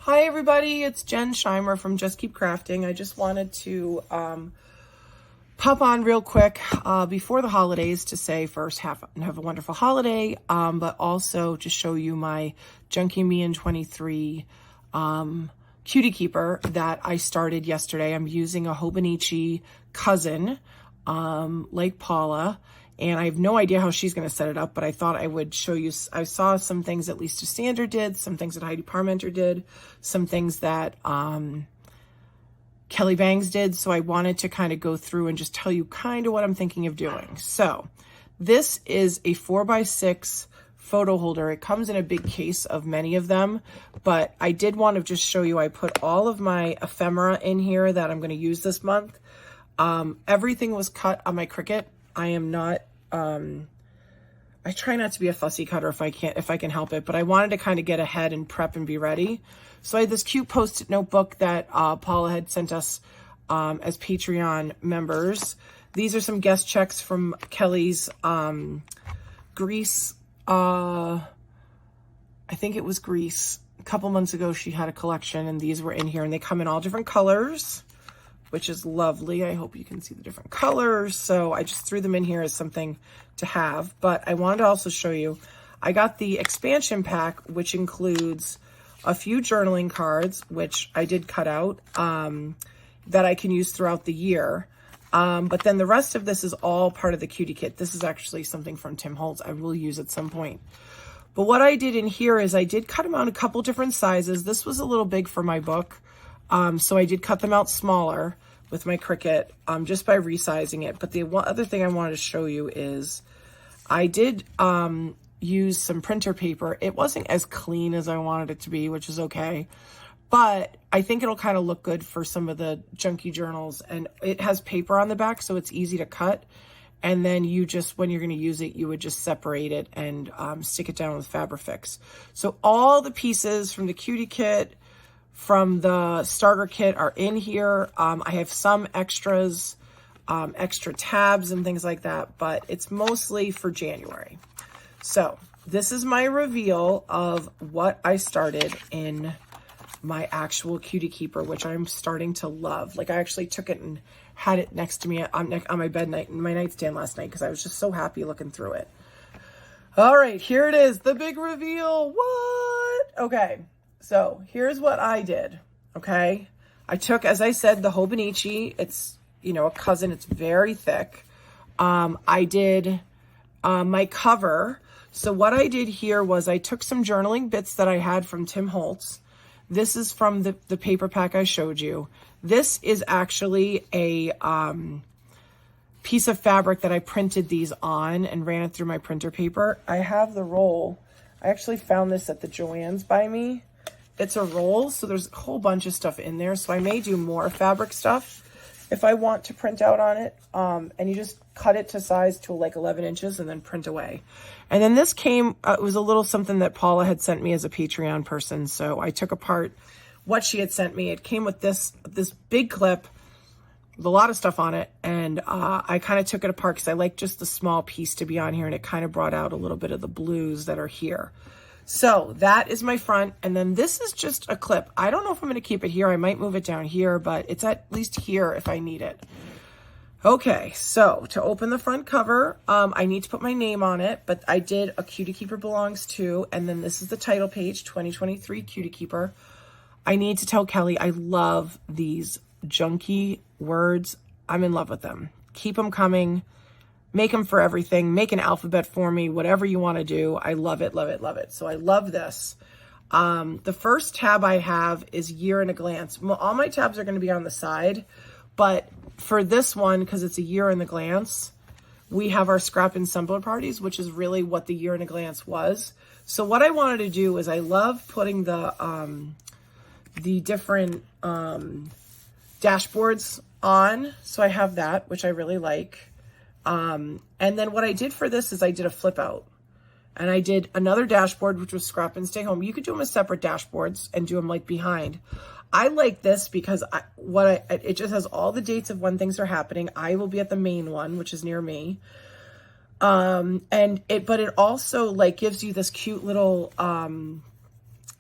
Hi everybody, it's Jen Scheimer from Just Keep Crafting. I just wanted to pop on real quick before the holidays to say first have a wonderful holiday, but also to show you my Junky Me in 23 cutie keeper that I started yesterday. I'm using a Hobonichi cousin like Paula, and I have no idea how she's going to set it up, but I thought I would show you. I saw some things that Lisa Sander did, some things that Heidi Parmenter did, some things that Kelly Bangs did. So I wanted to kind of go through and just tell you kind of what I'm thinking of doing. So this is a 4x6 photo holder. It comes in a big case of many of them, but I did want to just show you, I put all of my ephemera in here that I'm going to use this month. Everything was cut on my Cricut. I am not, I try not to be a fussy cutter if I can help it, but I wanted to kind of get ahead and prep and be ready. So I had this cute Post-it notebook that Paula had sent us as Patreon members. These are some guest checks from Kelly's Greece. I think it was Greece. A couple months ago, she had a collection, and these were in here, and they come in all different colors, which is lovely. I hope you can see the different colors. So I just threw them in here as something to have. But I wanted to also show you, I got the expansion pack, which includes a few journaling cards, which I did cut out, that I can use throughout the year. But then the rest of this is all part of the cutie kit. This is actually something from Tim Holtz I will use at some point. But what I did in here is I did cut them out a couple different sizes. This was a little big for my book. So I did cut them out smaller with my Cricut, just by resizing it. But the other thing I wanted to show you is I did use some printer paper. It wasn't as clean as I wanted it to be, which is okay. But I think it'll kind of look good for some of the junky journals. And it has paper on the back, so it's easy to cut. And then you just, when you're going to use it, you would just separate it and stick it down with Fabrifix. So all the pieces from the cutie kit, from the starter kit are in here. I have some extras, extra tabs and things like that, but it's mostly for January. So this is my reveal of what I started in my actual cutie keeper, which I'm starting to love. Like I actually took it and had it next to me on my bed my nightstand last night because I was just so happy looking through it. All right, here it is, the big reveal. What? Okay. So here's what I did, okay? I took, as I said, the Hobonichi. It's, you know, a cousin. It's very thick. I did my cover. So what I did here was I took some journaling bits that I had from Tim Holtz. This is from the paper pack I showed you. This is actually a piece of fabric that I printed these on and ran it through my printer paper. I have the roll. I actually found this at the Joann's by me. It's a roll, so there's a whole bunch of stuff in there. So I may do more fabric stuff if I want to print out on it. And you just cut it to size to like 11 inches and then print away. And then this came, it was a little something that Paula had sent me as a Patreon person. So I took apart what she had sent me. It came with this big clip with a lot of stuff on it. And I kind of took it apart because I like just the small piece to be on here. And it kind of brought out a little bit of the blues that are here. So that is my front, and then this is just a clip. I don't know if I'm going to keep it here. I might move it down here, but it's at least here if I need it. Okay, so to open the front cover, I need to put my name on it, but I did a Cutie Keeper Belongs To, and then this is the title page, 2023 Cutie Keeper. I need to tell Kelly I love these junky words. I'm in love with them. Keep them coming. Make them for everything. Make an alphabet for me. Whatever you want to do. I love it, love it, love it. So I love this. The first tab I have is Year in a Glance. All my tabs are going to be on the side. But for this one, because it's a Year in a Glance, we have our scrap and assembler parties, which is really what the Year in a Glance was. So what I wanted to do is I love putting the different dashboards on. So I have that, which I really like. And then what I did for this is I did a flip out, and I did another dashboard, which was Scrap and Stay Home. You could do them as separate dashboards and do them like behind. I like this because it just has all the dates of when things are happening. I will be at the main one, which is near me. But it also like gives you this cute little,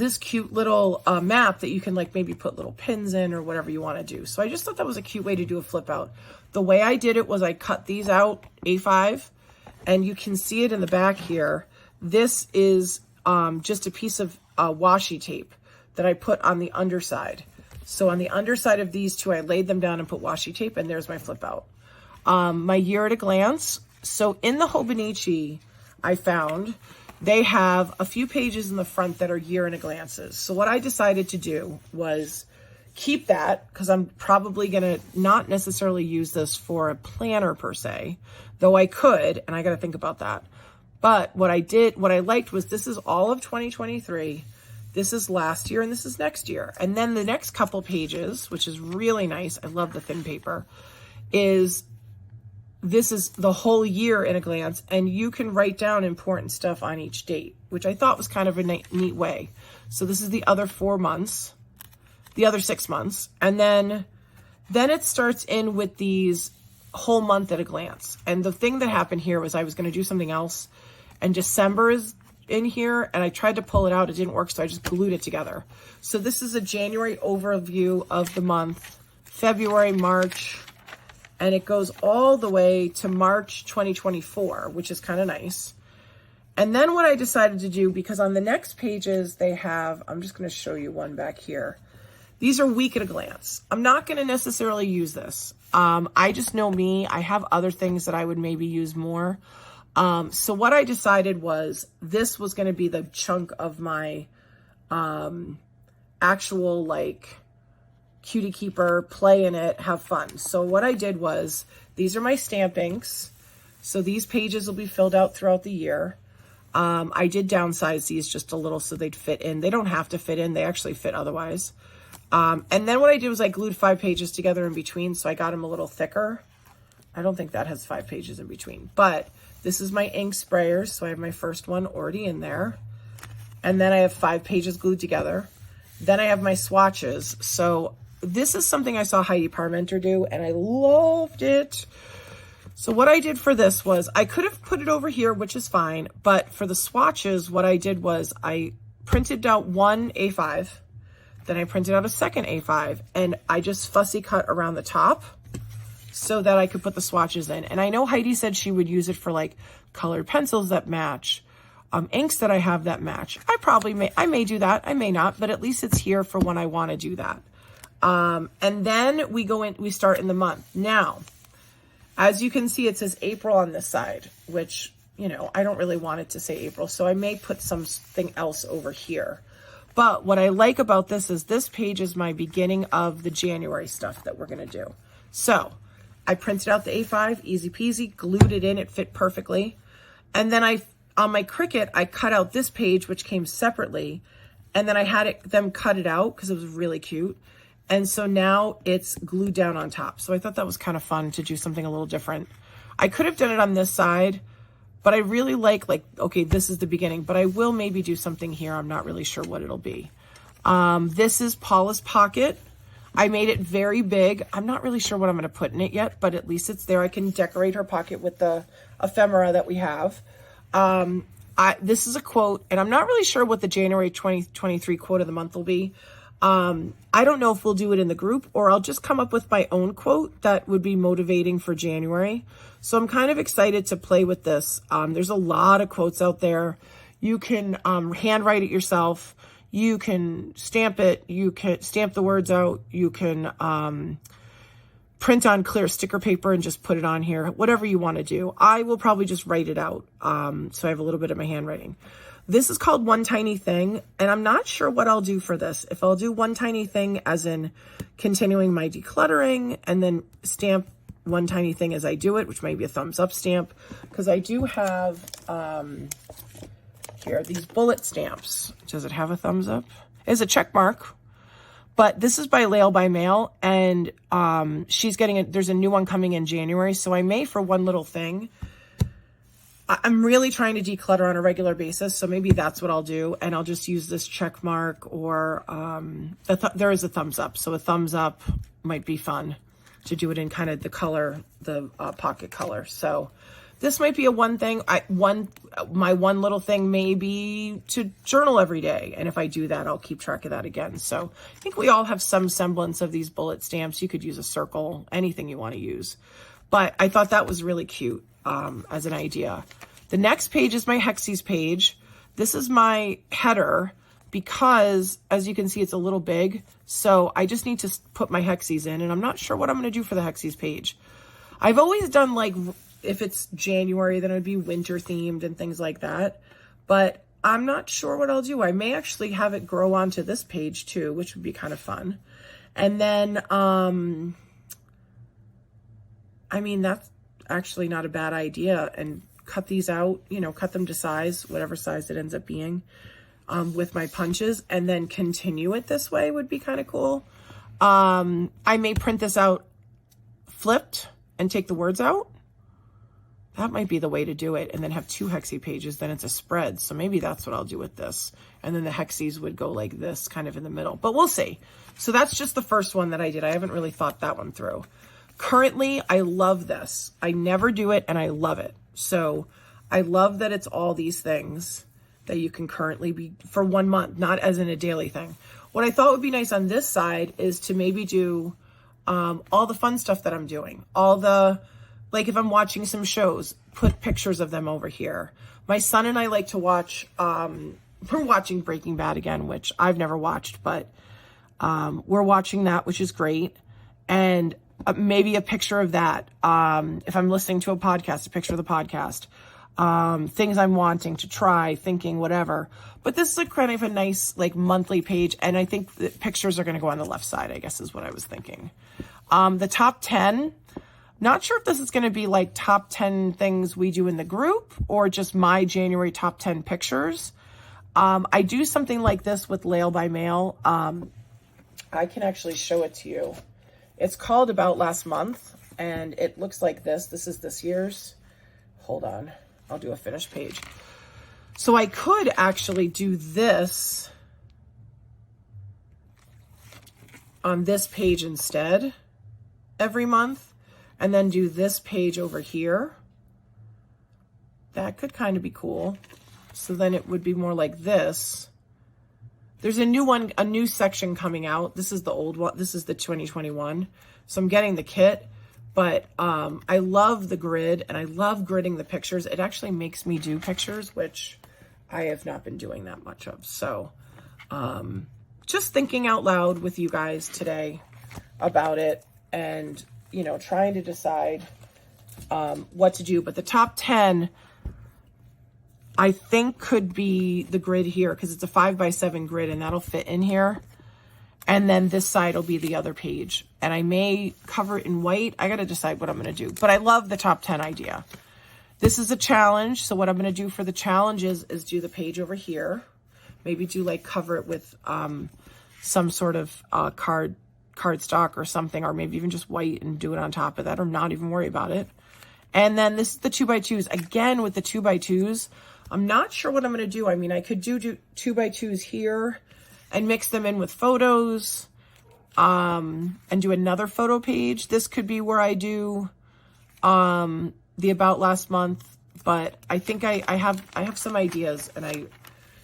this cute little map that you can like maybe put little pins in or whatever you want to do. So I just thought that was a cute way to do a flip out. The way I did it was I cut these out A5, and you can see it in the back here. This is just a piece of washi tape that I put on the underside. So on the underside of these two, I laid them down and put washi tape, and there's my flip out. My year at a glance. So in the Hobonichi, I found they have a few pages in the front that are year in a glances. So what I decided to do was keep that, because I'm probably going to not necessarily use this for a planner per se, though I could, and I got to think about that. But what I liked was this is all of 2023. This is last year, and this is next year. And then the next couple pages, which is really nice, I love the thin paper, this is the whole year in a glance, and you can write down important stuff on each date, which I thought was kind of a neat way. So this is the other 4 months, the other 6 months, and then it starts in with these whole month at a glance. And the thing that happened here was I was going to do something else, and December is in here, and I tried to pull it out. It didn't work, so I just glued it together. So this is a January overview of the month, February, March, and it goes all the way to March 2024, which is kind of nice. And then what I decided to do, because on the next pages they have, I'm just going to show you one back here. These are week at a glance. I'm not going to necessarily use this. I just know me. I have other things that I would maybe use more. So what I decided was this was going to be the chunk of my actual like cutie keeper, play in it, have fun. So what I did was, these are my stamp inks. So these pages will be filled out throughout the year. I did downsize these just a little so they'd fit in. They don't have to fit in. They actually fit otherwise. And then what I did was I glued 5 pages together in between, so I got them a little thicker. I don't think that has 5 pages in between, but this is my ink sprayers. So I have my first one already in there. And then I have 5 pages glued together. Then I have my swatches. So this is something I saw Heidi Parmenter do, and I loved it. So what I did for this was, I could have put it over here, which is fine, but for the swatches, what I did was I printed out one A5, then I printed out a second A5, and I just fussy cut around the top so that I could put the swatches in. And I know Heidi said she would use it for like colored pencils that match, inks that I have that match. I may do that, I may not, but at least it's here for when I want to do that. And then we start in the month. Now, as you can see, it says April on this side, which, you know, I don't really want it to say April, so I may put something else over here. But what I like about this is this page is my beginning of the January stuff that we're going to do. So I printed out the A5, easy peasy, glued it in, it fit perfectly. And then on my Cricut, I cut out this page, which came separately, and then I had them cut it out because it was really cute. And so now it's glued down on top. So I thought that was kind of fun to do something a little different. I could have done it on this side, but I really like, okay, this is the beginning, but I will maybe do something here. I'm not really sure what it'll be. This is Paula's pocket. I made it very big. I'm not really sure what I'm going to put in it yet, but at least it's there. I can decorate her pocket with the ephemera that we have. This is a quote, and I'm not really sure what the January 2023 quote of the month will be. I don't know if we'll do it in the group, or I'll just come up with my own quote that would be motivating for January. So I'm kind of excited to play with this. There's a lot of quotes out there. You can handwrite it yourself. You can stamp it. You can stamp the words out. You can print on clear sticker paper and just put it on here. Whatever you want to do. I will probably just write it out, so I have a little bit of my handwriting. This is called One Tiny Thing, and I'm not sure what I'll do for this. If I'll do one tiny thing as in continuing my decluttering, and then stamp one tiny thing as I do it, which may be a thumbs up stamp, because I do have here these bullet stamps. Does it have a thumbs up? It's a check mark, but this is by Lail by Mail, and she's getting there's a new one coming in January, so I may, for one little thing. I'm really trying to declutter on a regular basis, so maybe that's what I'll do, and I'll just use this check mark, or there is a thumbs up, so a thumbs up might be fun to do it in kind of the color, the pocket color. So this might be a one thing. My one little thing may be to journal every day. And if I do that, I'll keep track of that again. So I think we all have some semblance of these bullet stamps. You could use a circle, anything you want to use. But I thought that was really cute as an idea. The next page is my Hexies page. This is my header because, as you can see, it's a little big. So I just need to put my Hexies in, and I'm not sure what I'm going to do for the Hexies page. I've always done, like, if it's January, then it would be winter themed and things like that. But I'm not sure what I'll do. I may actually have it grow onto this page too, which would be kind of fun. And then, I mean, that's actually not a bad idea. And cut these out, you know, cut them to size, whatever size it ends up being, with my punches, and then continue it this way would be kind of cool. I may print this out flipped and take the words out. That might be the way to do it, and then have 2 Hexie pages, then it's a spread. So maybe that's what I'll do with this. And then the Hexies would go like this, kind of in the middle, but we'll see. So that's just the first one that I did. I haven't really thought that one through. Currently, I love this. I never do it, and I love it. So I love that it's all these things that you can currently be for 1 month, not as in a daily thing. What I thought would be nice on this side is to maybe do all the fun stuff that I'm doing. All the, like if I'm watching some shows, put pictures of them over here. My son and I like to watch, we're watching Breaking Bad again, which I've never watched, but we're watching that, which is great. And maybe a picture of that. If I'm listening to a podcast, a picture of the podcast. Things I'm wanting to try, thinking, whatever. But this is a kind of a nice, like, monthly page. And I think the pictures are going to go on the left side, I guess is what I was thinking. The top 10, not sure if this is going to be like top 10 things we do in the group or just my January top 10 pictures. I do something like this with Lail by Mail. I can actually show it to you. It's called About Last Month, and it looks like this. This is this year's. Hold on. I'll do a finished page. So I could actually do this on this page instead every month, and then do this page over here. That could kind of be cool. So then it would be more like this. There's a new one, a new section coming out. This is the old one. This is the 2021. So I'm getting the kit, but I love the grid and I love gridding the pictures. It actually makes me do pictures, which I have not been doing that much of. So just thinking out loud with you guys today about it and, you know, trying to decide what to do. But the top 10, I think, could be the grid here because it's a 5x7 grid and that'll fit in here. And then this side will be the other page. And I may cover it in white. I got to decide what I'm going to do. But I love the top 10 idea. This is a challenge. So what I'm going to do for the challenge is do the page over here. Maybe do like cover it with some sort of cardstock or something. Or maybe even just white and do it on top of that or not even worry about it. And then this is the 2x2s. Again, with the 2x2s, I'm not sure what I'm going to do. I mean, I could do 2x2s here and mix them in with photos and do another photo page. This could be where I do the About Last Month, but I think I have some ideas and I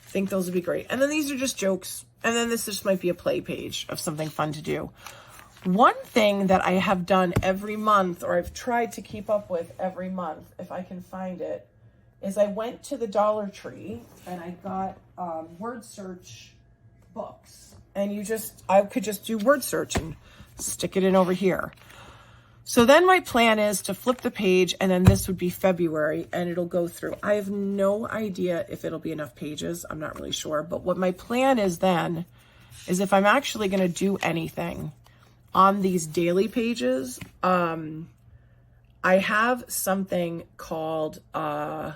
think those would be great. And then these are just jokes. And then this just might be a play page of something fun to do. One thing that I have done every month, or I've tried to keep up with every month, if I can find it, is I went to the Dollar Tree and I got word search books. And I could just do word search and stick it in over here. So then my plan is to flip the page, and then this would be February and it'll go through. I have no idea if it'll be enough pages. I'm not really sure. But what my plan is then is if I'm actually going to do anything on these daily pages, I have something called a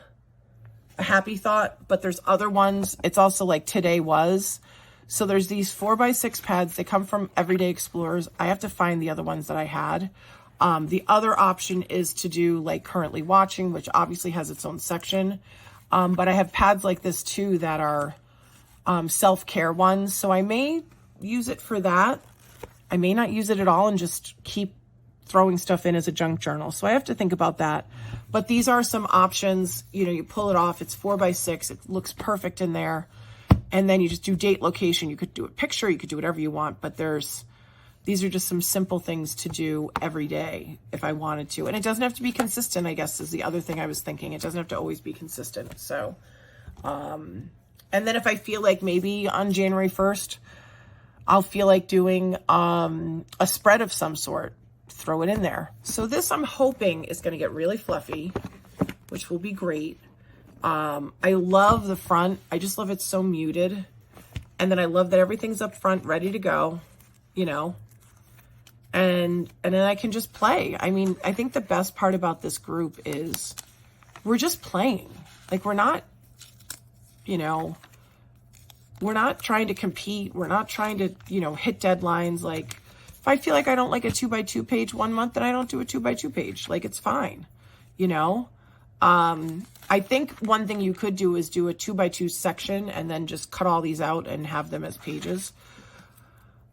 happy thought, but there's other ones. It's also like today was. So there's these 4x6 pads. They come from Everyday Explorers. I have to find the other ones that I had. The other option is to do like currently watching, which obviously has its own section. But I have pads like this too that are self-care ones. So I may use it for that. I may not use it at all and just keep throwing stuff in as a junk journal. So I have to think about that. But these are some options. You know, you pull it off. It's 4x6. It looks perfect in there. And then you just do date, location. You could do a picture. You could do whatever you want. But these are just some simple things to do every day if I wanted to. And it doesn't have to be consistent, I guess, is the other thing I was thinking. It doesn't have to always be consistent. So, and then if I feel like maybe on January 1st, I'll feel like doing a spread of some sort, throw it in there. So this I'm hoping is going to get really fluffy, which will be great. I love the front. I just love it so muted. And then I love that everything's up front, ready to go, you know, and then I can just play. I mean, I think the best part about this group is we're just playing. Like, we're not, you know, we're not trying to compete. We're not trying to, you know, hit deadlines. Like, if I feel like I don't like a 2x2 page one month, then I don't do a 2x2 page. Like, it's fine, you know? I think one thing you could do is do a 2x2 section and then just cut all these out and have them as pages.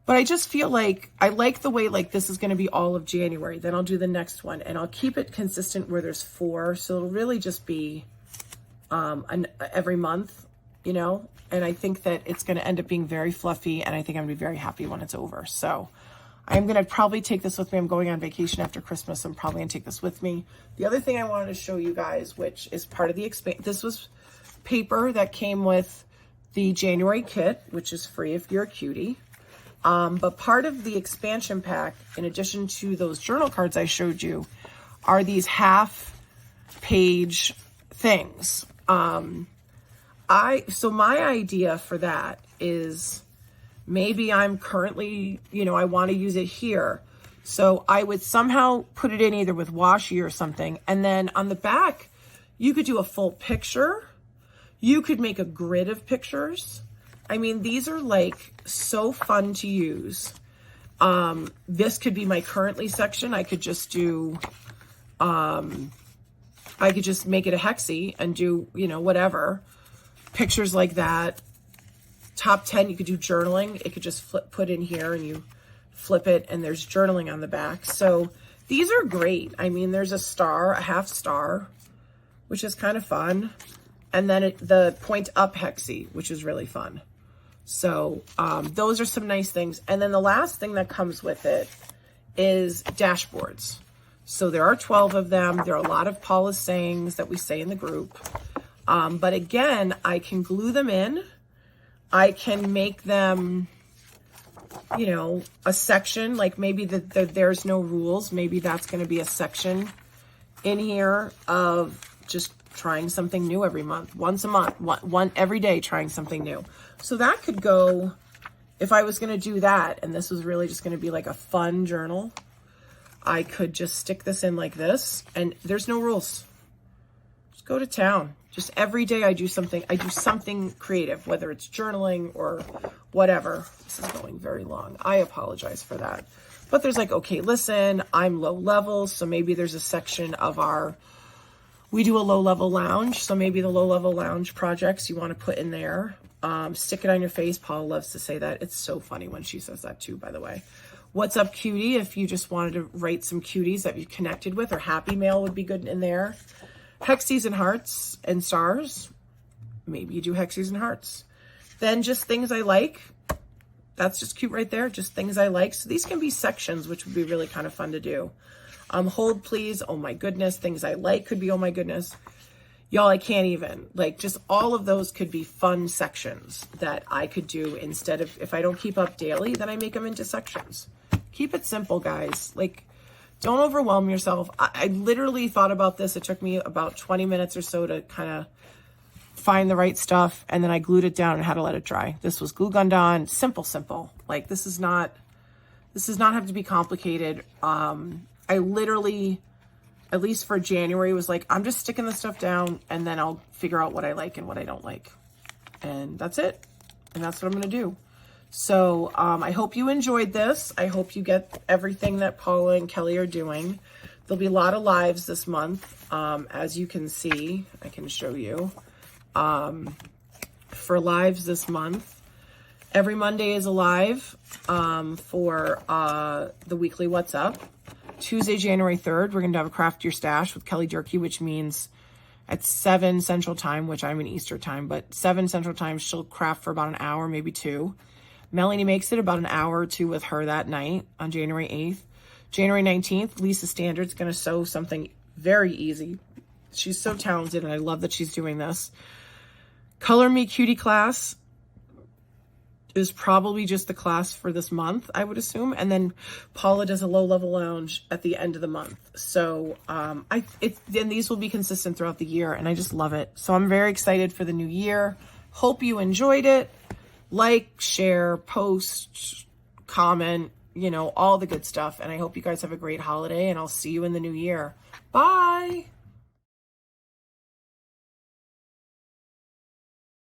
But I just feel like I like the way, like, this is going to be all of January. Then I'll do the next one and I'll keep it consistent where there's 4. So it'll really just be every month, you know? And I think that it's going to end up being very fluffy, and I think I'm going to be very happy when it's over. So I'm going to probably take this with me. I'm going on vacation after Christmas. I'm probably going to take this with me. The other thing I wanted to show you guys, which is part of the this was paper that came with the January kit, which is free if you're a cutie. But part of the expansion pack, in addition to those journal cards I showed you, are these half-page things. So my idea for that is maybe I'm currently, you know, I want to use it here. So I would somehow put it in either with washi or something. And then on the back, you could do a full picture. You could make a grid of pictures. I mean, these are like so fun to use. This could be my currently section. I could just do, I could just make it a hexie and do, you know, whatever. Pictures like that. Top 10, you could do journaling. It could just put in here and you flip it and there's journaling on the back. So these are great. I mean, there's a star, a half star, which is kind of fun. And then the point up hexie, which is really fun. So those are some nice things. And then the last thing that comes with it is dashboards. So there are 12 of them. There are a lot of Paula's sayings that we say in the group. But again, I can glue them in. I can make them, you know, a section, like maybe there's no rules. Maybe that's going to be a section in here of just trying something new every month, once a month, one every day, trying something new. So that could go, if I was going to do that, and this was really just going to be like a fun journal, I could just stick this in like this, and there's no rules. Just go to town. Just every day I do something creative, whether it's journaling or whatever. This is going very long. I apologize for that. But there's like, okay, listen, I'm low level. So maybe there's a section of we do a low level lounge. So maybe the low level lounge projects you want to put in there. Stick it on your face. Paula loves to say that. It's so funny when she says that too, by the way. What's up, cutie? If you just wanted to write some cuties that you connected with, or happy mail would be good in there. Hexies and hearts and stars. Maybe you do hexies and hearts. Then just things I like. That's just cute right there. Just things I like. So these can be sections, which would be really kind of fun to do. Hold please. Oh my goodness. Things I like could be, oh my goodness. Y'all, I can't even. Like, just all of those could be fun sections that I could do instead of, if I don't keep up daily, then I make them into sections. Keep it simple, guys. Like, don't overwhelm yourself. I literally thought about this. It took me about 20 minutes or so to kind of find the right stuff. And then I glued it down and had to let it dry. This was glue gunned on. Simple. Like, this does not have to be complicated. I literally, at least for January, was like, I'm just sticking the stuff down and then I'll figure out what I like and what I don't like. And that's it. And that's what I'm going to do. So I hope you enjoyed this. I hope you get everything that Paula and Kelly are doing. There'll be a lot of lives this month. As you can see, I can show you. For lives this month, every Monday is a live for the weekly What's Up. Tuesday, January 3rd, we're going to have a Craft Your Stash with Kelly Jerky, which means at 7 Central Time, which I'm in Easter time, but 7 Central Time, she'll craft for about an hour, maybe 2. Melanie makes it about an hour or 2 with her that night on January 8th. January 19th, Lisa Standard's going to sew something very easy. She's so talented, and I love that she's doing this. Color Me Cutie class is probably just the class for this month, I would assume. And then Paula does a low-level lounge at the end of the month. So and these will be consistent throughout the year, and I just love it. So I'm very excited for the new year. Hope you enjoyed it. Like, share, post, comment, you know, all the good stuff. And I hope you guys have a great holiday, and I'll see you in the new year. Bye.